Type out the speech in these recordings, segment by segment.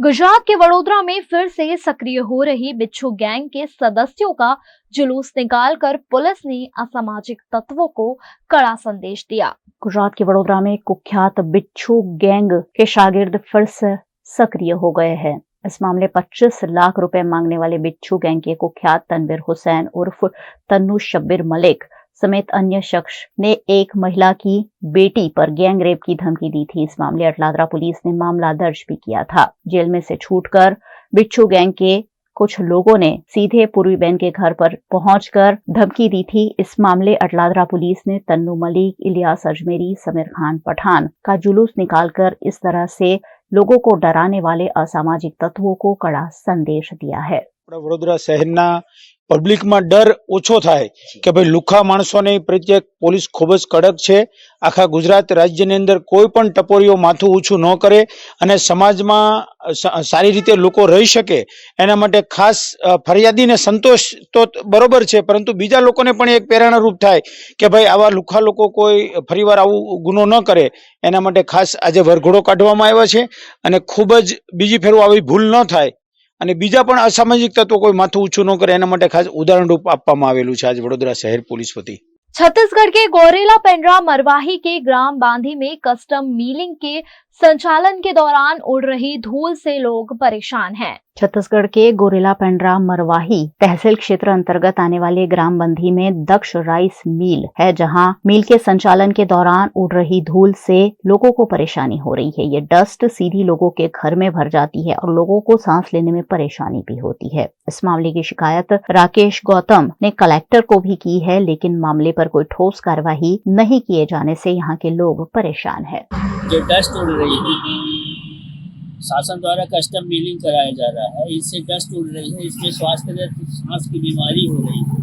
गुजरात के वडोदरा में फिर से सक्रिय हो रही बिच्छू गैंग के सदस्यों का जुलूस निकालकर पुलिस ने असामाजिक तत्वों को कड़ा संदेश दिया। गुजरात के वडोदरा में कुख्यात बिच्छू गैंग के शागिर्द फिर से सक्रिय हो गए हैं। इस मामले 25 लाख रुपए मांगने वाले बिच्छू गैंग के कुख्यात तनवीर हुसैन उर्फ तन्नू शब्बीर मलिक समेत अन्य शख्स ने एक महिला की बेटी पर गैंग रेप की धमकी दी थी। इस मामले अटलादरा पुलिस ने मामला दर्ज भी किया था। जेल में से छूटकर बिच्छू गैंग के कुछ लोगों ने सीधे पूर्वी बेन के घर पर पहुंचकर धमकी दी थी। इस मामले अटलादरा पुलिस ने तन्नू मलिक, इलियास अजमेरी, समीर खान पठान का जुलूस निकालकर इस तरह से लोगों को डराने वाले असामाजिक तत्वों को कड़ा संदेश दिया है। वडोदरा शहरना पब्लिक में डर ओछो थाय के भाई लुखा माणसोने प्रत्ये पोलीस खूब ज कड़क छे। आखा गुजरात राज्यनी अंदर कोई पण टपोरीओ माथुं ऊंचुं न करे अने समाजमां सारी रीते लोको रही शके एना माटे खास फरियादीने संतोष तो बरोबर छे, परंतु बीजा लोकोने पण एक प्रेरणारूप थाय के भाई आवा लुखा लोको कोई फरीवार आवुं गुनो न करे एना माटे खास आजे वरघोड़ो काढवामां आव्यो छे अने खूब ज बीजी फेरो आवी भूल न थाय અને બીજા પણ અસામાજિક તત્વો કોઈ માથું ઊંચું ન કરે એના માટે ખાસ ઉદાહરણ રૂપ આપવામાં આવેલું છે आज वडोदरा शहर पुलिस वती। छत्तीसगढ़ के गोरेला पेंड्रा मरवाही के ग्राम बांधी में कस्टम मिलिंग के संचालन के दौरान उड़ रही धूल से लोग परेशान हैं। छत्तीसगढ़ के गोरेला पेंड्रा मरवाही तहसील क्षेत्र अंतर्गत आने वाले ग्राम बंधी में दक्ष राइस मिल है, जहां मिल के संचालन के दौरान उड़ रही धूल से लोगों को परेशानी हो रही है। ये डस्ट सीधी लोगों के घर में भर जाती है और लोगों को सांस लेने में परेशानी भी होती है। इस मामले की शिकायत राकेश गौतम ने कलेक्टर को भी की है, लेकिन मामले पर कोई ठोस कार्यवाही नहीं किए जाने से यहाँ के लोग परेशान है। जो डस्ट उड़ रही है, शासन द्वारा कस्टम मिलिंग कराया जा रहा है, इससे डस्ट उड़ रही है, इसमें सांस की बीमारी हो रही है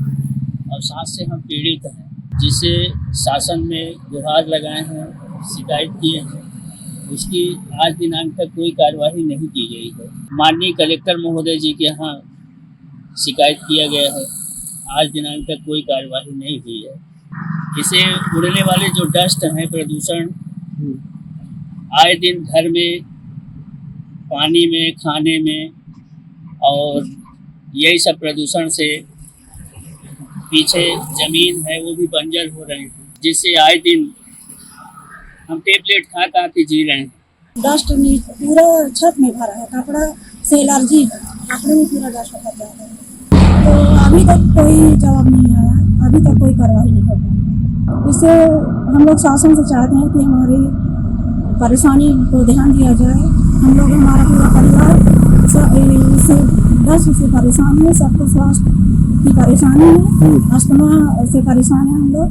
और सांस से हम पीड़ित हैं, जिसे शासन में गुहार लगाए हैं, शिकायत किए हैं। उसकी आज दिनांक तक कोई कार्यवाही नहीं की गई है। माननीय कलेक्टर महोदय जी के यहाँ शिकायत किया गया है, आज दिनांक तक कोई कार्यवाही नहीं हुई है। इसे उड़ने वाले जो डस्ट हैं, प्रदूषण आए दिन घर में, पानी में, खाने में, और यही सब प्रदूषण से पीछे जमीन है वो भी बंजर हो रही है, जिससे आए दिन हम टेबलेट खा के जी रहे हैं। डस्ट पूरा छत में भरा है, कपड़ा से एलर्जी है, कपड़े में पूरा डस्ट भर जाता है। तो अभी तक कोई जवाब नहीं आया, अभी तक कोई कार्रवाई नहीं हो पाई। इससे हम लोग शासन से चाहते हैं कि हमारी परेशानी को ध्यान दिया जाए। हम लोग, हमारा पूरा परिवार इससे डस्ट से परेशान है, सबको स्वास्थ्य की परेशानी है, अस्थमा से परेशान है हम लोग।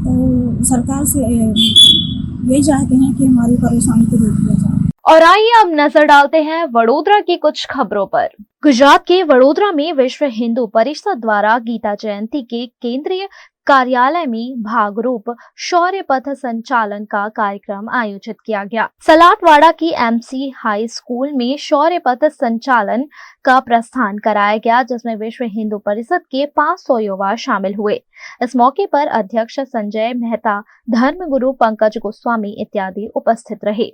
तो सरकार से यही चाहते हैं कि हमारी परेशानी को दूर किया जाए। और आइए अब नजर डालते हैं वडोदरा की कुछ खबरों पर। गुजरात के वडोदरा में विश्व हिंदू परिषद द्वारा गीता जयंती के केंद्रीय कार्यालय में भागरूप शौर्य पथ संचालन का कार्यक्रम आयोजित किया गया। सलाटवाड़ा की एमसी हाई स्कूल में शौर्य पथ संचालन का प्रस्थान कराया गया, जिसमें विश्व हिंदू परिषद के 500 युवा शामिल हुए। इस मौके पर अध्यक्ष संजय मेहता, धर्मगुरु पंकज गोस्वामी इत्यादि उपस्थित रहे।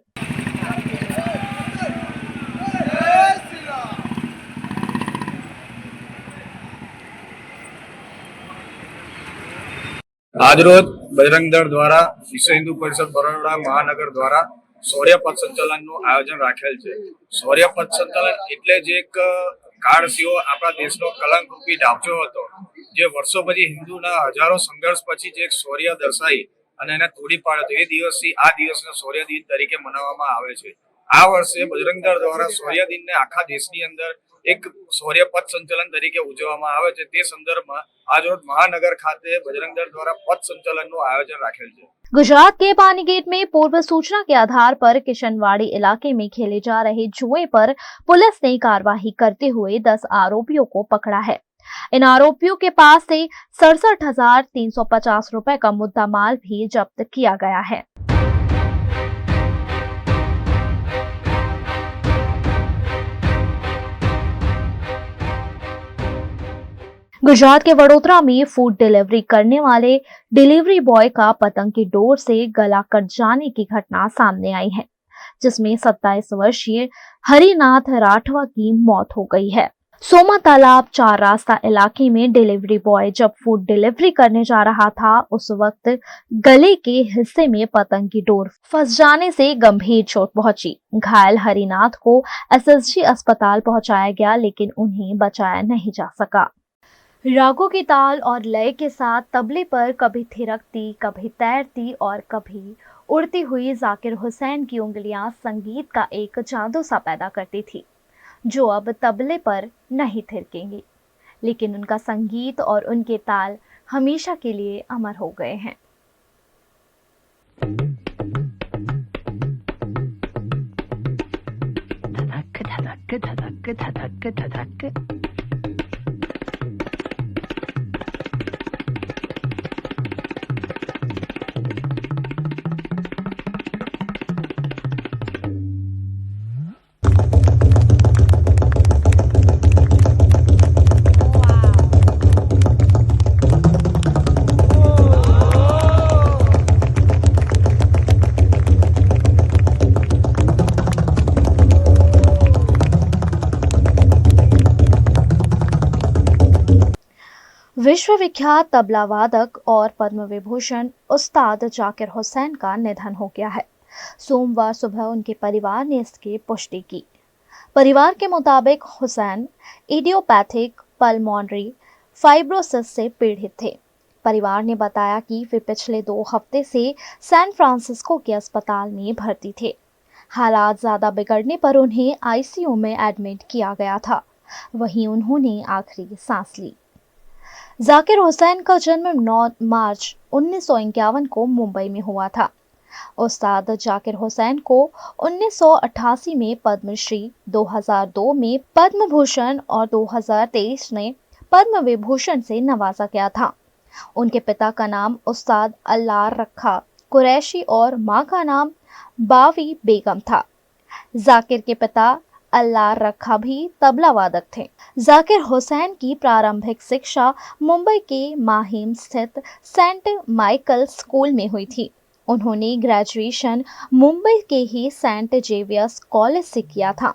आज रोज बजरंग दल द्वारा विश्व हिंदू परिषद बरोड़ा महानगर द्वारा शौर्य पथ संचालन નું આયોજન રાખેલ છે। શૌર્ય પથ સંચાલન એટલે જે એક કાળસીઓ આપણા દેશનો કલંક રૂપી ડાબજો હતો, જે વર્ષો પછી હિન્દુના હજારો સંઘર્ષ પછી જે એક શૌર્ય દર્શાવી અને એને તોડી પાડ્યો, એ દિવસથી આ દિવસને શૌર્ય દિન તરીકે મનાવવામાં આવે છે। આ વર્ષે બજરંગ દળ દ્વારા શૌર્ય દિનને આખા દેશની અંદર एक शौर्य पथ संचालन तरीके उजवવામાં આવે છે। તે સંદર્ભમાં आज रोज महानगर खाते बजरंग दल द्वारा पथ संचालन નું आयोजन राखेल છે। गुजरात के पानीगेट में पूर्व सूचना के आधार पर किशनवाड़ी इलाके में खेले जा रहे जुए पर पुलिस ने कार्रवाई करते हुए 10 आरोपियों को पकड़ा है। इन आरोपियों के पास से 67,350 रुपए का मुद्दा माल भी जब्त किया गया है। गुजरात के वडोदरा में फूड डिलीवरी करने वाले डिलीवरी बॉय का पतंग की डोर से गला कट जाने की घटना सामने आई है। जिसमें 27 वर्षीय हरिनाथ राठवा की मौत हो गई है। सोमा तालाब 4 रास्ता इलाके में डिलीवरी बॉय जब फूड डिलीवरी करने जा रहा था, उस वक्त गले के हिस्से में पतंग की डोर फंस जाने से गंभीर चोट पहुंची। घायल हरिनाथ को एसएसजी अस्पताल पहुंचाया गया, लेकिन उन्हें बचाया नहीं जा सका। रागों की ताल और लय के साथ तबले पर कभी थिरकती, कभी तैरती और कभी उड़ती हुई जाकिर हुसैन की उंगलियां संगीत का एक जादू सा पैदा करती थी, जो अब तबले पर नहीं थिरकेंगी, लेकिन उनका संगीत और उनके ताल हमेशा के लिए अमर हो गए हैं। धधक धधक धधक धधक धधक। विश्वविख्यात तबला वादक और पद्म विभूषण उस्ताद जाकिर हुसैन का निधन हो गया है। सोमवार सुबह उनके परिवार ने इसकी पुष्टि की। परिवार के मुताबिक हुसैन इडियोपैथिक पल्मोनरी फाइब्रोसिस से पीड़ित थे। परिवार ने बताया कि वे पिछले 2 हफ्ते से सैन फ्रांसिस्को के अस्पताल में भर्ती थे। हालात ज्यादा बिगड़ने पर उन्हें आईसीयू में एडमिट किया गया था। वहीं उन्होंने आखिरी सांस ली। जाकिर हुसैन का जन्म 9 मार्च 1951 को मुंबई में हुआ था। उस्ताद जाकिर हुसैन को 1988 में पद्मश्री, 2002 में पद्म भूषण और 2023 में पद्म विभूषण से नवाजा गया था। उनके पिता का नाम उस्ताद अल्लाह रखा कुरैशी और मां का नाम बावी बेगम था। जाकिर के पिता अल्लाह रखा भी तबला वादक थे। जाकिर हुसैन की प्रारंभिक शिक्षा मुंबई के माहिम स्थित सेंट माइकल स्कूल में हुई थी। उन्होंने ग्रेजुएशन मुंबई के ही सेंट जेवियर्स कॉलेज से किया था।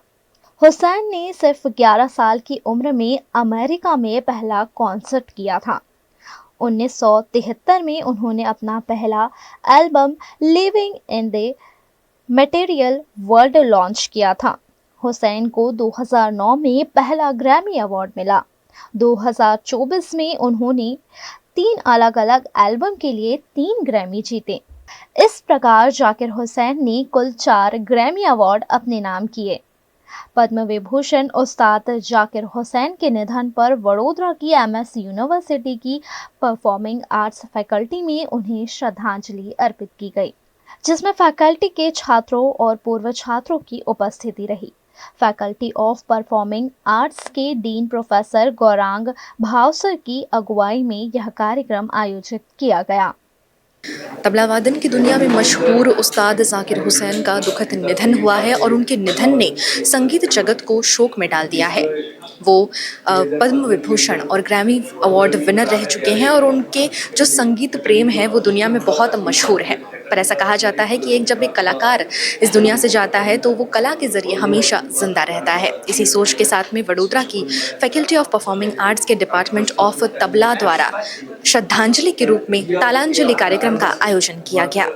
हुसैन ने सिर्फ 11 साल की उम्र में अमेरिका में पहला कॉन्सर्ट किया था। 1973 में उन्होंने अपना पहला album living in the material world launch किया था। हुसैन को 2009 में पहला ग्रैमी अवार्ड मिला। 2024 में उन्होंने 3 अलग अलग एल्बम के लिए 3 ग्रैमी जीते। इस प्रकार जाकिर हुसैन ने कुल 4 ग्रैमी अवार्ड अपने नाम किए। पद्म विभूषण उस्ताद जाकिर हुसैन के निधन पर वडोदरा की एमएस यूनिवर्सिटी की परफॉर्मिंग आर्ट्स फैकल्टी में उन्हें श्रद्धांजलि अर्पित की गई, जिसमें फैकल्टी के छात्रों और पूर्व छात्रों की उपस्थिति रही। फैकल्टी ऑफ परफॉर्मिंग आर्ट्स के डीन प्रोफेसर गौरांग भावसर की अगुवाई में यह कार्यक्रम आयोजित किया गया। तबला वादन की दुनिया में मशहूर उस्ताद जाकिर हुसैन का दुखद निधन हुआ है और उनके निधन ने संगीत जगत को शोक में डाल दिया है। वो पद्म विभूषण और ग्रैमी अवार्ड विनर रह चुके हैं और उनके जो संगीत प्रेम है वो दुनिया में बहुत मशहूर है। पर ऐसा कहा जाता है कि जब एक कलाकार इस दुनिया से जाता है तो वो कला के जरिए हमेशा जिंदा रहता है। इसी सोच के साथ में वडोदरा की फैकल्टी ऑफ परफॉर्मिंग आर्ट्स के डिपार्टमेंट ऑफ तबला द्वारा श्रद्धांजलि के रूप में तालांजलि कार्यक्रम का आयोजन किया गया।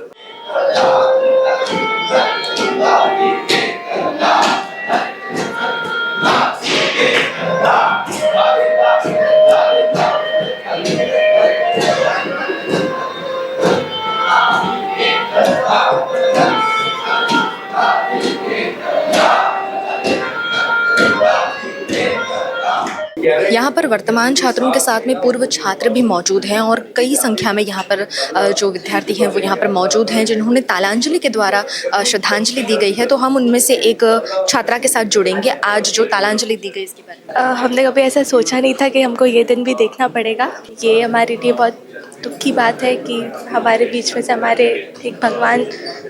यहाँ पर वर्तमान छात्रों के साथ में पूर्व छात्र भी मौजूद हैं और कई संख्या में यहाँ पर जो विद्यार्थी हैं वो यहाँ पर मौजूद हैं जिन्होंने तालांजलि के द्वारा श्रद्धांजलि दी गई है। तो हम उनमें से एक छात्रा के साथ जुड़ेंगे आज जो तालांजलि दी गई इसके बारे में। हमने कभी ऐसा सोचा नहीं था कि हमको ये दिन भी देखना पड़ेगा। ये हमारे लिए बहुत दुख की बात है कि हमारे बीच में से हमारे एक भगवान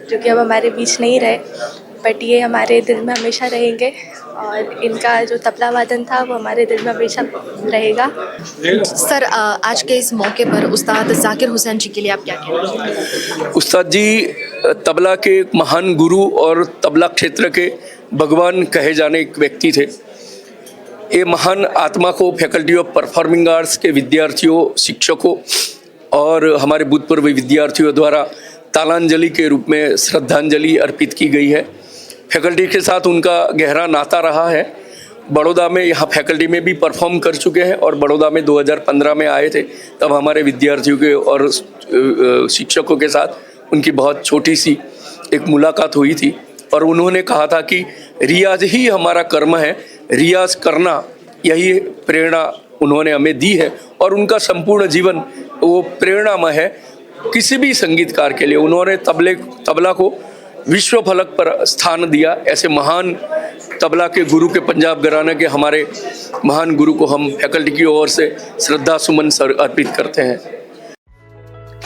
जो कि अब हमारे बीच नहीं रहे, बट ये हमारे दिल में हमेशा रहेंगे और इनका जो तबला वादन था वो हमारे दिल में हमेशा रहेगा। सर, आज के इस मौके पर उस्ताद जाकिर हुसैन जी के लिए आप क्या कहना चाहेंगे? उस्ताद जी तबला के एक महान गुरु और तबला क्षेत्र के भगवान कहे जाने एक व्यक्ति थे। ये महान आत्मा को फैकल्टी ऑफ परफॉर्मिंग आर्ट्स के विद्यार्थियों, शिक्षकों और हमारे भूतपूर्व विद्यार्थियों द्वारा तालांजलि के रूप में श्रद्धांजलि अर्पित की गई है। फैकल्टी के साथ उनका गहरा नाता रहा है। बड़ौदा में यहाँ फैकल्टी में भी परफॉर्म कर चुके हैं और बड़ौदा में 2015 में आए थे, तब हमारे विद्यार्थियों के और शिक्षकों के साथ उनकी बहुत छोटी सी एक मुलाकात हुई थी और उन्होंने कहा था कि रियाज ही हमारा कर्म है, रियाज करना, यही प्रेरणा उन्होंने हमें दी है और उनका संपूर्ण जीवन वो प्रेरणामय है किसी भी संगीतकार के लिए। उन्होंने तबला को विश्व फलक पर स्थान दिया। ऐसे महान तबला के गुरु के पंजाब घराने के हमारे महान गुरु को हम फैकल्टी की ओर से श्रद्धा सुमन अर्पित करते हैं।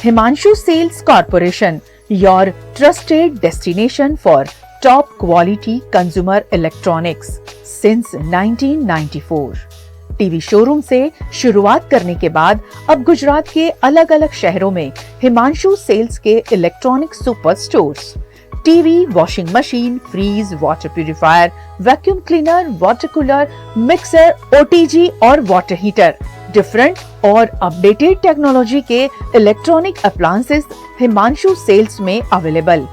Himanshu Sales Corporation, your trusted destination for top quality consumer electronics since 1994. TV showroom से शुरुआत करने के बाद अब गुजरात के अलग अलग शहरों में हिमांशु सेल्स के electronic super stores, TV, washing machine, fridge, water purifier, vacuum cleaner, water cooler, mixer, OTG और वाटर हीटर, डिफरेंट और अपडेटेड टेक्नोलॉजी के इलेक्ट्रॉनिक अप्लायंसेस हिमांशु सेल्स में अवेलेबल।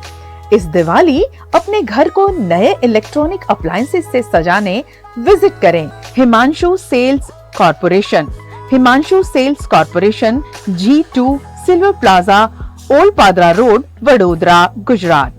इस दिवाली अपने घर को नए इलेक्ट्रॉनिक अप्लायंसेस से सजाने विजिट करें Himanshu sales corporation. Himanshu sales corporation, G2 silver plaza, old Padra road, Vadodara, Gujarat.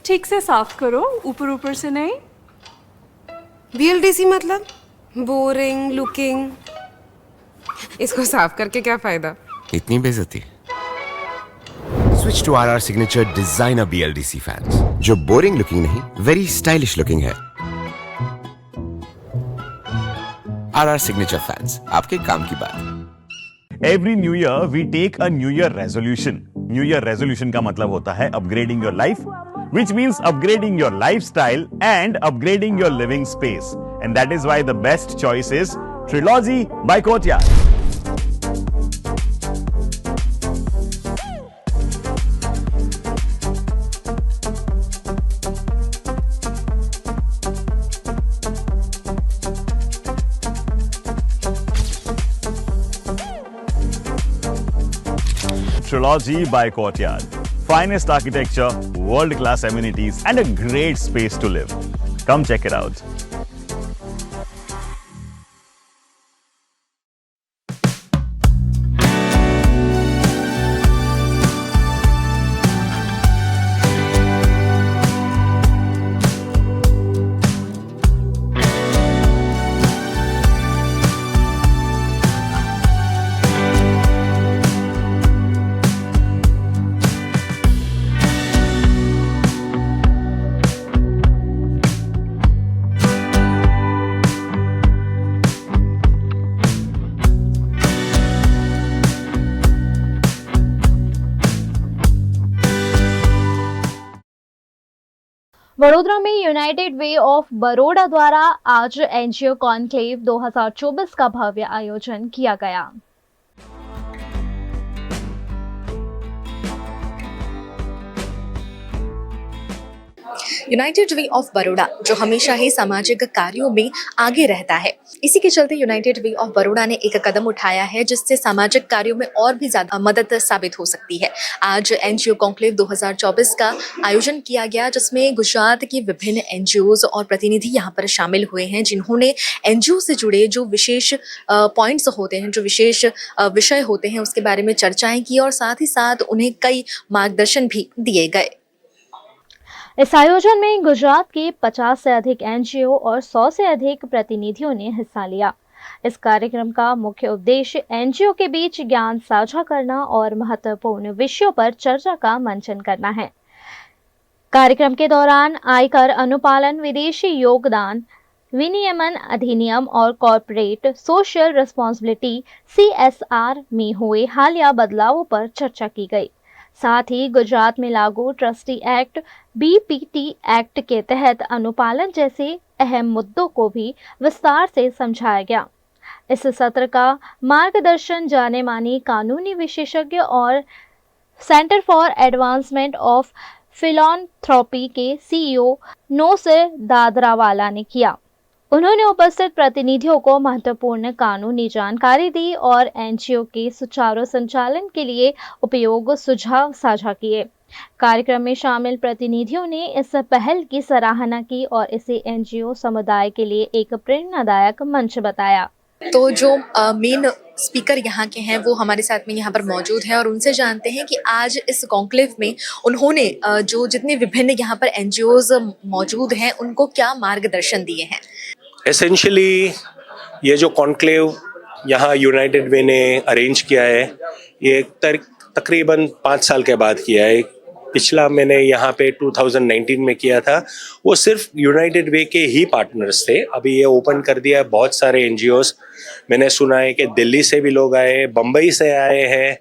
ठीक से साफ करो, ऊपर ऊपर से नहीं। VLDC मतलब बोरिंग लुकिंग, इसको साफ करके क्या फायदा? इतनी बेइज्जती। Switch to RR signature designer BLDC fans, जो बोरिंग लुकिंग नहीं, वेरी स्टाइलिश लुकिंग है। RR सिग्नेचर फैंस, आपके काम की बात। Every new year we take a New Year resolution. New Year resolution का मतलब होता है upgrading your life, which means upgrading your lifestyle and upgrading your living space. And that is why the best choice is Trilogy by Courtyard. Trilogy by Courtyard. Finest architecture, world-class amenities, and a great space to live. Come check it out. Vadodara में United way of Baroda द्वारा आज NGO conclave 2024 का भव्य आयोजन किया गया। United way of Baroda जो हमेशा ही सामाजिक कार्यों में आगे रहता है, इसी के चलते यूनाइटेड वे ऑफ बड़ौदा ने एक कदम उठाया है जिससे सामाजिक कार्यों में और भी ज्यादा मदद साबित हो सकती है। आज एनजीओ कॉन्क्लेव 2024 का आयोजन किया गया, जिसमें गुजरात की विभिन्न एनजीओज और प्रतिनिधि यहाँ पर शामिल हुए हैं, जिन्होंने एनजीओ से जुड़े जो विशेष पॉइंट्स होते हैं, जो विशेष विषय होते हैं, उसके बारे में चर्चाएं की और साथ ही साथ उन्हें कई मार्गदर्शन भी दिए गए। इस आयोजन में गुजरात के 50 से अधिक एनजीओ और 100 से अधिक प्रतिनिधियों ने हिस्सा लिया। इस कार्यक्रम का मुख्य उद्देश्य एनजीओ के बीच ज्ञान साझा करना और महत्वपूर्ण विषयों पर चर्चा का मंचन करना है। कार्यक्रम के दौरान आयकर अनुपालन, विदेशी योगदान विनियमन अधिनियम और कॉर्पोरेट सोशल रिस्पॉन्सिबिलिटी (CSR) में हुए हालिया बदलावों पर चर्चा की गई। साथ ही गुजरात में लागू ट्रस्टी एक्ट (BPT) एक्ट के तहत अनुपालन जैसे अहम मुद्दों को भी विस्तार से समझाया गया। इस सत्र का मार्गदर्शन जाने मानी कानूनी विशेषज्ञ और सेंटर फॉर एडवांसमेंट ऑफ फिलॉन्थ्रोपी के CEO नौसिर दादरावाला ने किया। उन्होंने उपस्थित प्रतिनिधियों को महत्वपूर्ण कानूनी जानकारी दी और एनजीओ के सुचारू संचालन के लिए उपयोगी सुझाव साझा किए। कार्यक्रम में शामिल प्रतिनिधियों ने इस पहल की सराहना की और इसे एनजीओ समुदाय के लिए एक प्रेरणादायक मंच बताया। तो जो मेन स्पीकर यहाँ के हैं वो हमारे साथ में यहाँ पर मौजूद हैं और उनसे जानते हैं कि आज इस कॉन्क्लेव में उन्होंने जो जितने विभिन्न यहाँ पर एनजीओज मौजूद हैं उनको क्या मार्गदर्शन दिए हैं। एसेंशियली ये जो कॉन्क्लेव यहाँ यूनाइटेड वे ने अरेंज किया है, ये तकरीबन 5 साल के बाद किया है। पिछला मैंने यहाँ पे 2019 में किया था, वो सिर्फ यूनाइटेड वे के ही पार्टनर्स थे। अभी ये ओपन कर दिया है बहुत सारे एनजीओज। मैंने सुना है कि दिल्ली से भी लोग आए, बम्बई से आए हैं,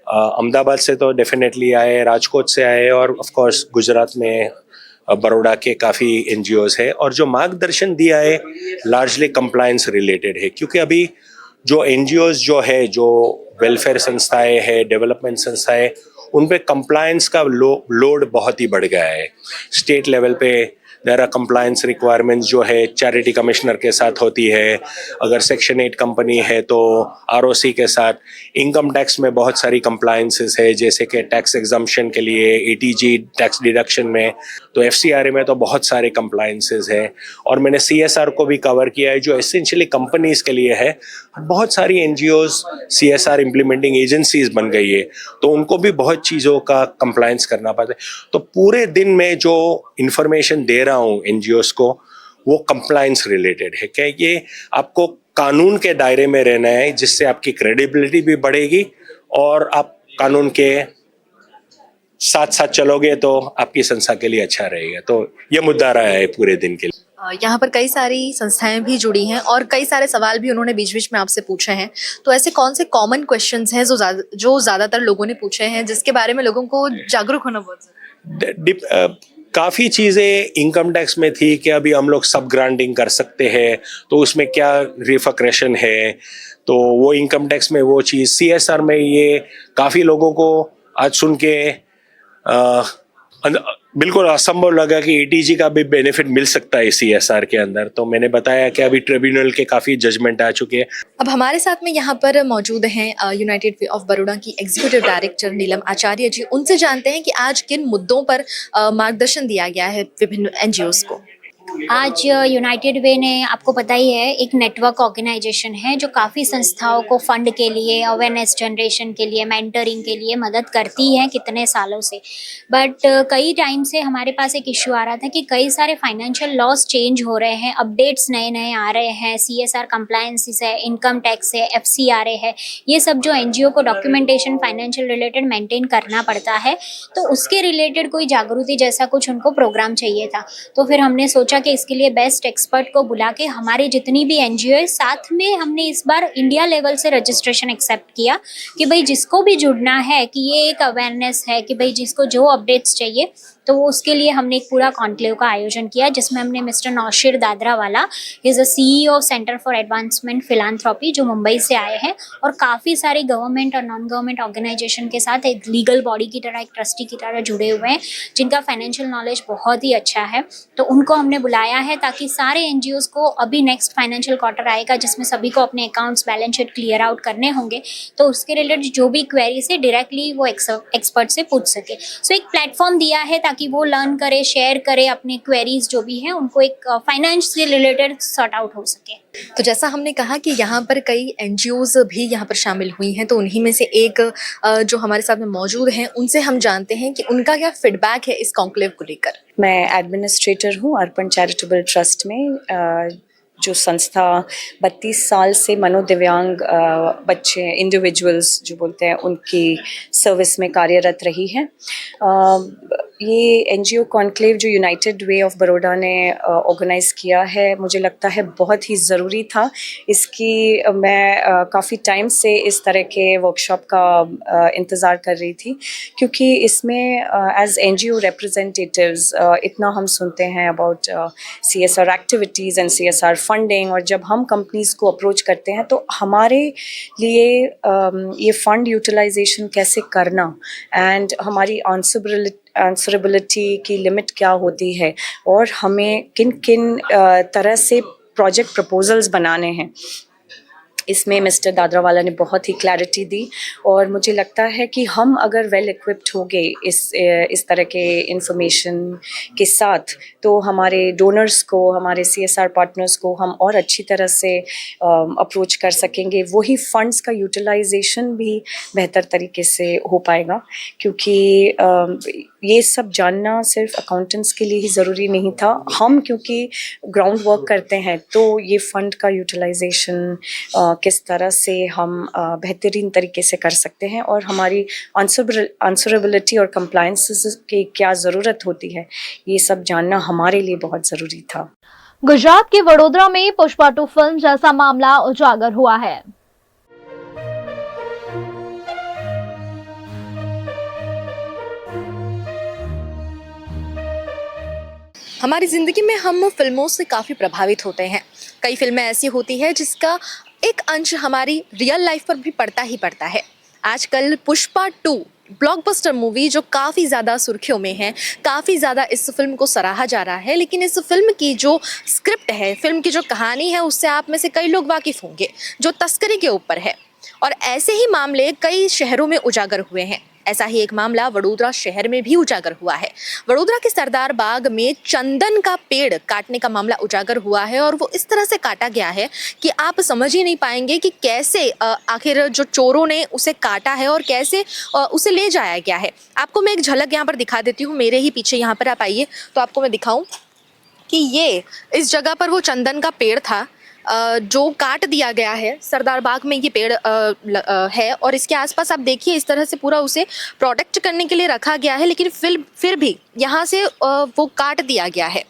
अहमदाबाद से तो डेफिनेटली आए, राजकोट से आए और ऑफ कोर्स गुजरात में बड़ौदा के काफ़ी एनजीओज है। और जो मार्गदर्शन दिया है लार्जली कंप्लायंस रिलेटेड है, क्योंकि अभी जो एनजीओज जो है, जो वेलफेयर संस्थाएं हैं, डेवलपमेंट संस्थाएं, उन पे कंप्लायंस का लोड बहुत ही बढ़ गया है। स्टेट लेवल पे देयर आर कंप्लायंस रिक्वायरमेंट्स जो है चैरिटी कमिश्नर के साथ होती है। अगर सेक्शन 8 कंपनी है तो आरओसी के साथ। इनकम टैक्स में बहुत सारी कंप्लायंसेस है, जैसे कि टैक्स एग्जम्पशन के लिए एटीजी टैक्स डिडक्शन में, तो एफसीआरए में तो बहुत सारे कंप्लायंसेस है। और मैंने सीएसआर को भी कवर किया है जो एसेंशियली कंपनीज के लिए है। बहुत सारी एनजीओज सीएसआर इम्प्लीमेंटिंग एजेंसीज बन गई है, तो उनको भी बहुत चीज़ों का कंप्लायंस करना पड़ता है। तो पूरे दिन में जो इंफॉर्मेशन दे रहा हूँ एनजीओज को, वो कंप्लायंस रिलेटेड है कि ये आपको कानून के दायरे में रहना है, जिससे आपकी क्रेडिबिलिटी भी बढ़ेगी और आप कानून के साथ साथ चलोगे तो आपकी संस्था के लिए अच्छा रहेगा। तो ये मुद्दा रहा है पूरे दिन के लिए। यहाँ पर कई सारी संस्थाएं भी जुड़ी हैं और कई सारे सवाल भी उन्होंने बीच बीच में आपसे पूछे हैं। तो ऐसे कौन से कॉमन क्वेश्चंस हैं जो ज़्यादातर लोगों ने पूछे हैं, जिसके बारे में लोगों को जागरूक होना बहुत ज़रूरी है? काफ़ी चीज़ें इनकम टैक्स में थी कि अभी हम लोग सब ग्रांटिंग कर सकते हैं, तो उसमें क्या रिफक्रेशन है, तो वो इनकम टैक्स में वो चीज़। सीएसआर में ये काफ़ी लोगों को आज सुन के बिल्कुल असंभव लगा कि एटीजी का भी बेनिफिट मिल सकता है सीएसआर के अंदर। तो मैंने बताया कि अभी ट्रिब्यूनल के काफ़ी जजमेंट आ चुके हैं। अब हमारे साथ में यहाँ पर मौजूद हैं यूनाइटेड वे ऑफ बड़ौदा की एग्जीक्यूटिव डायरेक्टर नीलम आचार्य जी। उनसे जानते हैं कि आज किन मुद्दों पर मार्गदर्शन दिया गया है विभिन्न एनजीओज को। आज यूनाइटेड वे ने, आपको पता ही है, एक नेटवर्क ऑर्गेनाइजेशन है जो काफ़ी संस्थाओं को फंड के लिए, अवेयरनेस जनरेशन के लिए, मेंटरिंग के लिए मदद करती है कितने सालों से। बट कई टाइम से हमारे पास एक इशू आ रहा था कि कई सारे फाइनेंशियल लॉस चेंज हो रहे हैं, अपडेट्स नए नए आ रहे हैं, सीएसआर कंप्लायंसेस है, इनकम टैक्स है, एफसीआरए है, ये सब जो एनजीओ को डॉक्यूमेंटेशन फाइनेंशियल रिलेटेड मेंटेन करना पड़ता है, तो उसके रिलेटेड कोई जागृति जैसा कुछ उनको प्रोग्राम चाहिए था। तो फिर हमने सोचा कि इसके लिए बेस्ट एक्सपर्ट को बुला के हमारी जितनी भी एनजीओ है, साथ में हमने इस बार इंडिया लेवल से रजिस्ट्रेशन एक्सेप्ट किया कि भाई जिसको भी जुड़ना है, कि ये एक अवेयरनेस है कि भाई जिसको जो अपडेट्स चाहिए, तो उसके लिए हमने एक पूरा कॉन्क्लेव का आयोजन किया, जिसमें हमने mister Naushir Dadrawala, is a CEO of centre for advancement philanthropy, जो मुंबई से आए हैं, और काफ़ी सारी गवर्नमेंट और नॉन गवर्नमेंट ऑर्गेनाइजेशन के साथ एक लीगल बॉडी की तरह, एक ट्रस्टी की तरह जुड़े हुए हैं, जिनका फाइनेंशियल नॉलेज बहुत ही अच्छा है। तो उनको हमने बुलाया है ताकि सारे एनजीओज को, अभी नेक्स्ट फाइनेंशियल क्वार्टर आएगा जिसमें सभी को अपने accounts, balance sheet clear out करने होंगे, तो उसके रिलेटेड जो भी क्वेरी से डायरेक्टली वो एक्सपर्ट से पूछ सके। सो एक प्लेटफॉर्म दिया है ताकि वो लर्न करे, शेयर करे अपने क्वेरीज जो भी हैं, उनको एक फाइनेंस से रिलेटेड सॉर्ट आउट हो सके। तो जैसा हमने कहा कि यहाँ पर कई एनजीओज भी यहाँ पर शामिल हुई हैं, तो उन्हीं में से एक जो हमारे साथ में मौजूद हैं, उनसे हम जानते हैं कि उनका क्या फीडबैक है इस कॉन्क्लेव को लेकर। मैं एडमिनिस्ट्रेटर हूँ अर्पण चैरिटेबल ट्रस्ट में। जो संस्था 32 साल से मनोदिव्यांग बच्चे इंडिविजुअल्स जो बोलते हैं उनकी सर्विस में कार्यरत रही है। ये एनजीओ कॉन्क्लेव जो यूनाइटेड वे ऑफ बड़ौदा ने ऑर्गेनाइज़ किया है, मुझे लगता है बहुत ही ज़रूरी था। इसकी मैं काफ़ी टाइम से इस तरह के वर्कशॉप का इंतज़ार कर रही थी, क्योंकि इसमें एज एनजीओ रिप्रेजेंटेटिव्स इतना हम सुनते हैं about CSR activities and CSR funding, और जब हम कंपनीज़ को अप्रोच करते हैं तो हमारे लिए ये फ़ंड यूटिलाइजेशन कैसे करना एंड हमारी आंसरेबिलिटी की लिमिट क्या होती है और हमें किन किन तरह से प्रोजेक्ट प्रपोजल्स बनाने हैं, इसमें मिस्टर दादरावाला ने बहुत ही क्लैरिटी दी। और मुझे लगता है कि हम अगर वेल इक्विप्ड हो गए इस तरह के इंफॉर्मेशन के साथ, तो हमारे डोनर्स को, हमारे CSR पार्टनर्स को हम और अच्छी तरह से अप्रोच कर सकेंगे। वही फंड्स का यूटिलाइजेशन भी बेहतर तरीके से हो पाएगा, क्योंकि ये सब जानना सिर्फ अकाउंटेंट्स के लिए ही ज़रूरी नहीं था। हम क्योंकि ग्राउंड वर्क करते हैं, तो ये फ़ंड का यूटिलाइजेशन किस तरह से हम बेहतरीन तरीके से कर सकते हैं और हमारी आंसरेबिलिटी और कंप्लायंस की क्या ज़रूरत होती है, ये सब जानना हमारे लिए बहुत ज़रूरी था। गुजरात के वडोदरा में पुष्पा 2 फिल्म जैसा मामला उजागर हुआ है। हमारी ज़िंदगी में हम फिल्मों से काफ़ी प्रभावित होते हैं। कई फिल्में ऐसी होती है जिसका एक अंश हमारी रियल लाइफ पर भी पड़ता ही पड़ता है। आजकल पुष्पा 2 ब्लॉकबस्टर मूवी जो काफ़ी ज़्यादा सुर्खियों में है, काफ़ी ज़्यादा इस फिल्म को सराहा जा रहा है, लेकिन इस फिल्म की जो स्क्रिप्ट है, फिल्म की जो कहानी है, उससे आप में से कई लोग वाकिफ़ होंगे, जो तस्करी के ऊपर है। और ऐसे ही मामले कई शहरों में उजागर हुए हैं। ऐसा ही एक मामला वडोदरा शहर में भी उजागर हुआ है। वडोदरा के सरदार बाग में चंदन का पेड़ काटने का मामला उजागर हुआ है, और वो इस तरह से काटा गया है कि आप समझ ही नहीं पाएंगे कि कैसे आखिर जो चोरों ने उसे काटा है और कैसे उसे ले जाया गया है। आपको मैं एक झलक यहाँ पर दिखा देती हूँ। मेरे ही पीछे यहाँ पर आप आइए तो आपको मैं दिखाऊँ कि ये इस जगह पर वो चंदन का पेड़ था जो काट दिया गया है। सरदार बाग में ये पेड़ है, और इसके आसपास आप देखिए इस तरह से पूरा उसे प्रोटेक्ट करने के लिए रखा गया है, लेकिन फिर भी यहाँ से वो काट दिया गया है,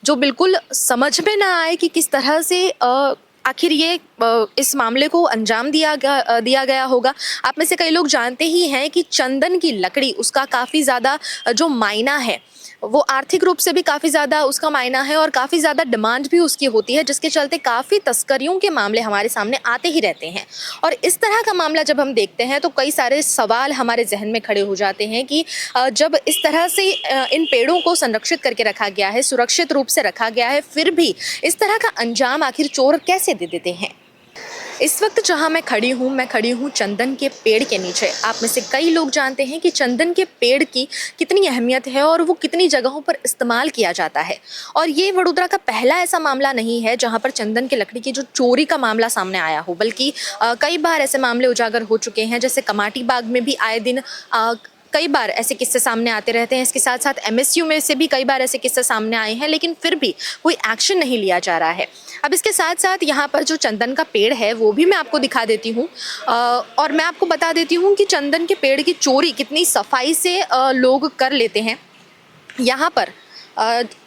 जो बिल्कुल समझ में ना आए कि किस तरह से आखिर ये इस मामले को अंजाम दिया गया होगा। आप में से कई लोग जानते ही हैं कि चंदन की लकड़ी, उसका काफ़ी ज़्यादा जो मायना है, वो आर्थिक रूप से भी काफ़ी ज़्यादा उसका मायना है और काफ़ी ज़्यादा डिमांड भी उसकी होती है, जिसके चलते काफ़ी तस्करियों के मामले हमारे सामने आते ही रहते हैं। और इस तरह का मामला जब हम देखते हैं तो कई सारे सवाल हमारे जहन में खड़े हो जाते हैं कि जब इस तरह से इन पेड़ों को संरक्षित करके रखा गया है, सुरक्षित रूप से रखा गया है, फिर भी इस तरह का अंजाम आखिर चोर कैसे दे देते हैं। इस वक्त जहां मैं खड़ी हूं चंदन के पेड़ के नीचे। आप में से कई लोग जानते हैं कि चंदन के पेड़ की कितनी अहमियत है और वो कितनी जगहों पर इस्तेमाल किया जाता है। और ये वडोदरा का पहला ऐसा मामला नहीं है जहां पर चंदन की लकड़ी की जो चोरी का मामला सामने आया हो, बल्कि कई बार ऐसे मामले उजागर हो चुके हैं। जैसे कमाटी बाग में भी आए दिन कई बार ऐसे किस्से सामने आते रहते हैं। इसके साथ साथ MSU में से भी कई बार ऐसे किस्से सामने आए हैं, लेकिन फिर भी कोई एक्शन नहीं लिया जा रहा है। अब इसके साथ साथ यहाँ पर जो चंदन का पेड़ है वो भी मैं आपको दिखा देती हूँ, और मैं आपको बता देती हूँ कि चंदन के पेड़ की चोरी कितनी सफाई से लोग कर लेते हैं। यहाँ पर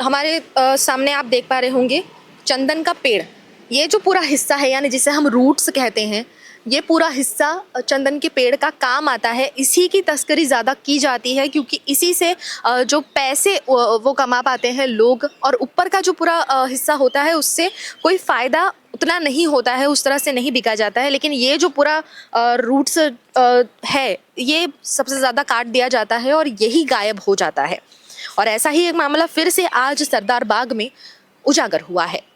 हमारे सामने आप देख पा रहे होंगे चंदन का पेड़, ये जो पूरा हिस्सा है, यानी जिसे हम रूट्स कहते हैं, ये पूरा हिस्सा चंदन के पेड़ का काम आता है। इसी की तस्करी ज़्यादा की जाती है, क्योंकि इसी से जो पैसे वो कमा पाते हैं लोग, और ऊपर का जो पूरा हिस्सा होता है उससे कोई फ़ायदा उतना नहीं होता है, उस तरह से नहीं बिका जाता है। लेकिन ये जो पूरा रूट्स है, ये सबसे ज़्यादा काट दिया जाता है और यही गायब हो जाता है। और ऐसा ही एक मामला फिर से आज सरदार बाग में उजागर हुआ है।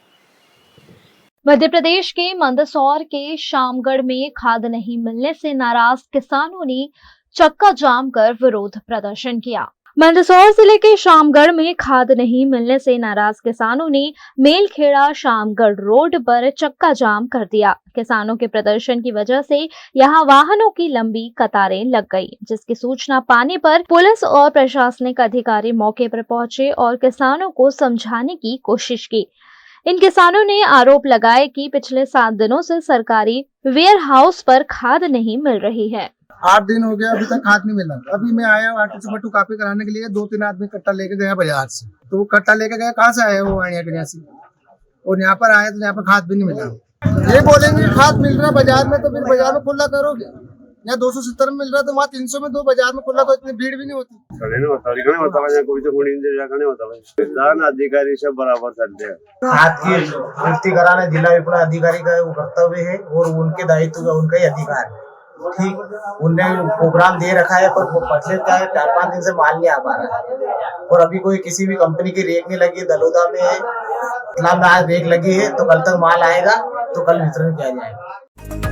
मध्य प्रदेश के मंदसौर के शामगढ़ में खाद नहीं मिलने से नाराज किसानों ने चक्का जाम कर विरोध प्रदर्शन किया। मंदसौर जिले के शामगढ़ में खाद नहीं मिलने से नाराज किसानों ने मेलखेड़ा शामगढ़ रोड पर चक्का जाम कर दिया। किसानों के प्रदर्शन की वजह से यहां वाहनों की लंबी कतारें लग गई, जिसकी सूचना पाने पर पुलिस और प्रशासनिक अधिकारी मौके पर पहुंचे और किसानों को समझाने की कोशिश की। इन किसानों ने आरोप लगाए कि पिछले 7 दिनों से सरकारी वेयर हाउस पर खाद नहीं मिल रही है। 8 दिन हो गया, अभी तक खाद नहीं मिला। अभी मैं आया आटू कॉपी कराने के लिए, 2-3 आदमी कट्टा लेके गया बाजार से, तो वो कट्टा लेके गया, कहाँ से आया वो आया से, और यहाँ पर आया तो यहाँ पर खाद भी नहीं मिला। ये बोलेंगे खाद मिल रहा है बाजार में, तो फिर बाजार में खुला करोगे। यहाँ 270 में मिल रहा है तो वहाँ 300 में दो बाजार में खुला, तो इतनी भीड़ भी नहीं होती। अधिकारी सब बराबर चलते हैं। खाद की भर्ती कराना जिला विपणन अधिकारी का वो कर्तव्य है और उनके दायित्व का उनका ही अधिकार है। ठीक, उनने प्रोग्राम दे रखा है, पर पिछले 4-5 दिन से माल नहीं आ पा रहा है, और अभी कोई किसी भी कंपनी की रेक नहीं लगी। दलोदा में इस्लाम में आज रेक लगी है, तो कल तक माल आएगा तो कल वितरण किया जाएगा।